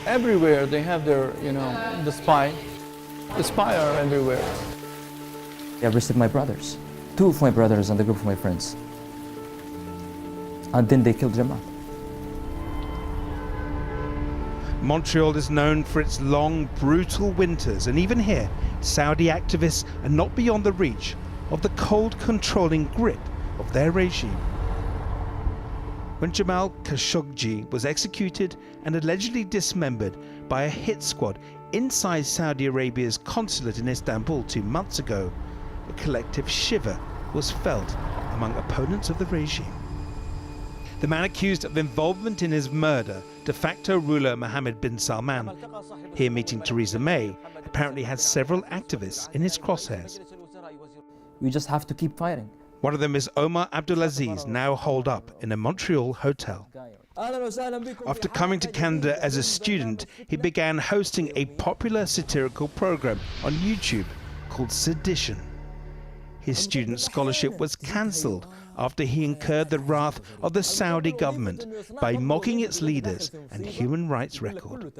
Everywhere they have their, the spy. The spy are everywhere. They arrested my brothers, 2 of my brothers and a group of my friends. And then they killed Jamal. Montreal is known for its long, brutal winters, and even here, Saudi activists are not beyond the reach of the cold, controlling grip of their regime. When Jamal Khashoggi was executed and allegedly dismembered by a hit squad inside Saudi Arabia's consulate in Istanbul 2 months ago, a collective shiver was felt among opponents of the regime. The man accused of involvement in his murder, de facto ruler Mohammed bin Salman, here meeting Theresa May, apparently has several activists in his crosshairs. We just have to keep fighting. One of them is Omar Abdulaziz, now holed up in a Montreal hotel. After coming to Canada as a student, he began hosting a popular satirical program on YouTube called Sedition. His student scholarship was cancelled after he incurred the wrath of the Saudi government by mocking its leaders and human rights record.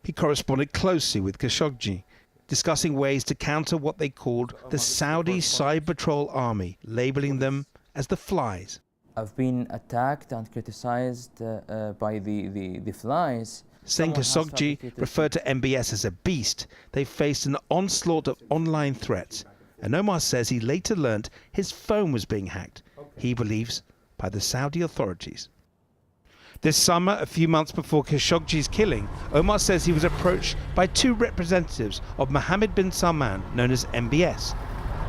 He corresponded closely with Khashoggi, discussing ways to counter what they called the Saudi Cyber Patrol Army, labeling them as the Flies. I've been attacked and criticized by the Flies. Saying Khashoggi referred to MBS as a beast, they faced an onslaught of online threats. And Omar says he later learnt his phone was being hacked, he believes, by the Saudi authorities. This summer, a few months before Khashoggi's killing, Omar says he was approached by 2 representatives of Mohammed bin Salman, known as MBS.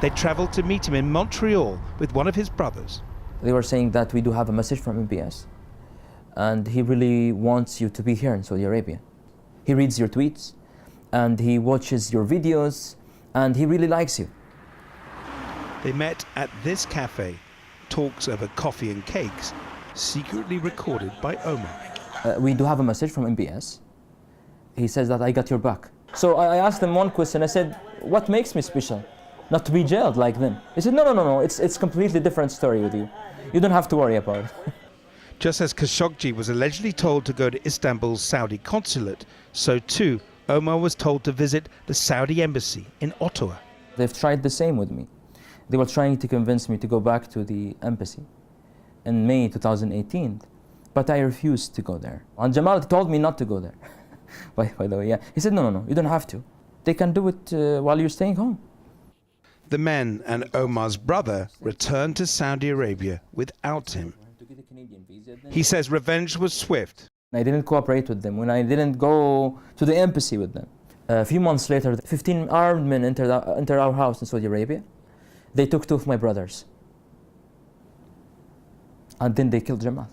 They travelled to meet him in Montreal with one of his brothers. They were saying that we do have a message from MBS, and he really wants you to be here in Saudi Arabia. He reads your tweets, and he watches your videos, and he really likes you. They met at this cafe, talks over coffee and cakes, secretly recorded by Omar. We do have a message from MBS. He says that I got your back. So I asked him one question. I said, what makes me special? Not to be jailed like them. He said, no, it's completely different story with you. You don't have to worry about it. Just as Khashoggi was allegedly told to go to Istanbul's Saudi consulate, so too Omar was told to visit the Saudi embassy in Ottawa. They've tried the same with me. They were trying to convince me to go back to the embassy in May 2018, but I refused to go there. And Jamal told me not to go there. by the way, yeah. He said, no, you don't have to. They can do it while you're staying home. The men and Omar's brother returned to Saudi Arabia without him. He says revenge was swift. I didn't cooperate with them when I didn't go to the embassy with them. A few months later, 15 armed men entered our house in Saudi Arabia. They took 2 of my brothers. And then they killed Jamal.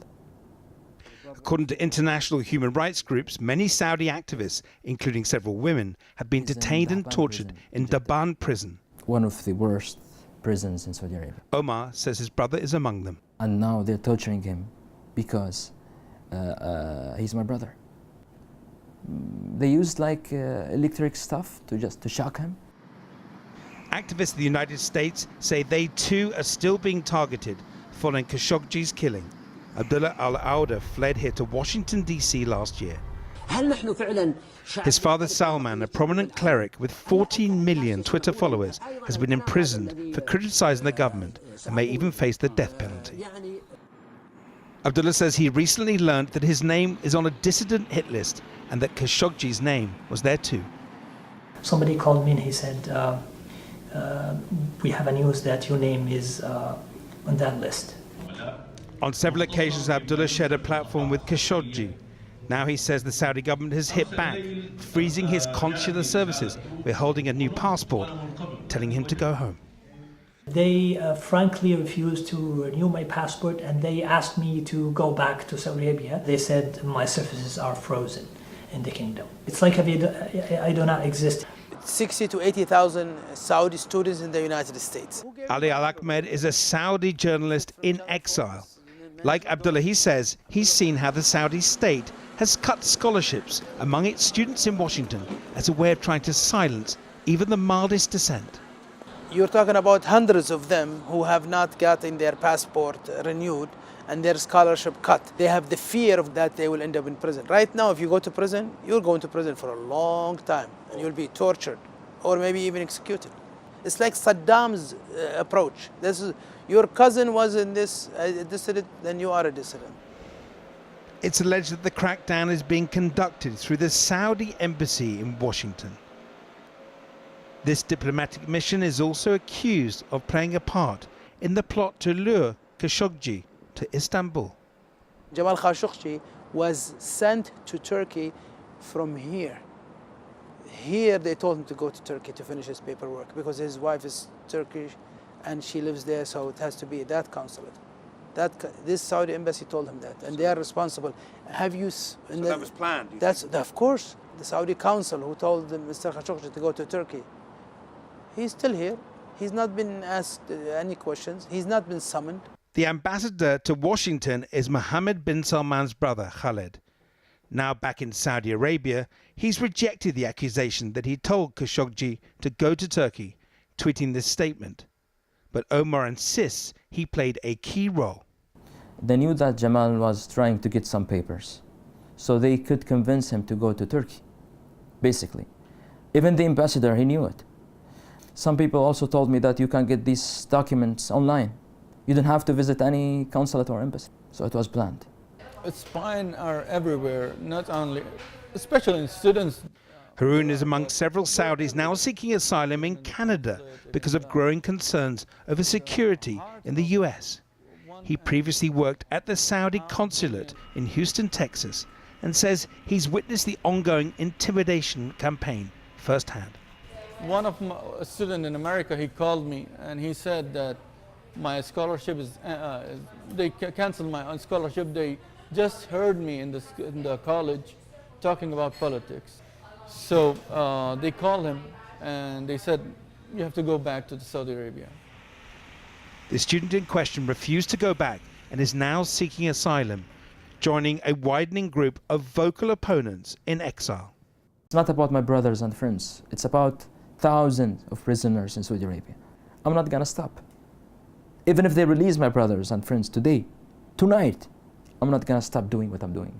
According to international human rights groups, many Saudi activists, including several women, have been detained and tortured in Daban prison. One of the worst prisons in Saudi Arabia. Omar says his brother is among them. And now they're torturing him because he's my brother. They used like electric stuff to shock him. Activists in the United States say they too are still being targeted following Khashoggi's killing. Abdullah al-Auda fled here to Washington, D.C. last year. His father Salman, a prominent cleric with 14 million Twitter followers, has been imprisoned for criticizing the government and may even face the death penalty. Abdullah says he recently learned that his name is on a dissident hit list and that Khashoggi's name was there too. Somebody called me and he said, we have a news that your name is on that list. On several occasions, Abdullah shared a platform with Khashoggi. Now he says the Saudi government has hit back, freezing his consular services, withholding a new passport, telling him to go home. They frankly refused to renew my passport, and they asked me to go back to Saudi Arabia. They said my services are frozen in the kingdom. It's like I do not exist. 60 to 80,000 Saudi students in the United States. Ali Al-Ahmed is a Saudi journalist in exile. Like Abdullah, he says he's seen how the Saudi state has cut scholarships among its students in Washington as a way of trying to silence even the mildest dissent. You're talking about hundreds of them who have not gotten their passport renewed, and their scholarship cut. They have the fear of that they will end up in prison. Right now, if you go to prison, you're going to prison for a long time, and you'll be tortured, or maybe even executed. It's like Saddam's approach. Your cousin was in this dissident, then you are a dissident. It's alleged that the crackdown is being conducted through the Saudi embassy in Washington. This diplomatic mission is also accused of playing a part in the plot to lure Khashoggi to Istanbul. Jamal Khashoggi was sent to Turkey from here. Here they told him to go to Turkey to finish his paperwork because his wife is Turkish and she lives there, so it has to be that consulate. This Saudi embassy told him that, and they are responsible. Have you? So that was planned. That's of course the Saudi council who told Mr. Khashoggi to go to Turkey. He's still here. He's not been asked any questions. He's not been summoned. The ambassador to Washington is Mohammed bin Salman's brother, Khaled. Now back in Saudi Arabia, he's rejected the accusation that he told Khashoggi to go to Turkey, tweeting this statement. But Omar insists he played a key role. They knew that Jamal was trying to get some papers, so they could convince him to go to Turkey, basically. Even the ambassador, he knew it. Some people also told me that you can get these documents online. You don't have to visit any consulate or embassy. So it was planned. Spying are everywhere, not only, especially in students. Haroon is among several Saudis now seeking asylum in Canada because of growing concerns over security in the US. He previously worked at the Saudi consulate in Houston, Texas, and says he's witnessed the ongoing intimidation campaign firsthand. One of a student in America, he called me and he said that my scholarship they canceled my scholarship. They just heard me in the college talking about politics. So they called him and they said, you have to go back to Saudi Arabia. The student in question refused to go back and is now seeking asylum, joining a widening group of vocal opponents in exile. It's not about my brothers and friends. It's about thousands of prisoners in Saudi Arabia. I'm not gonna stop. Even if they release my brothers and friends today, tonight, I'm not gonna stop doing what I'm doing.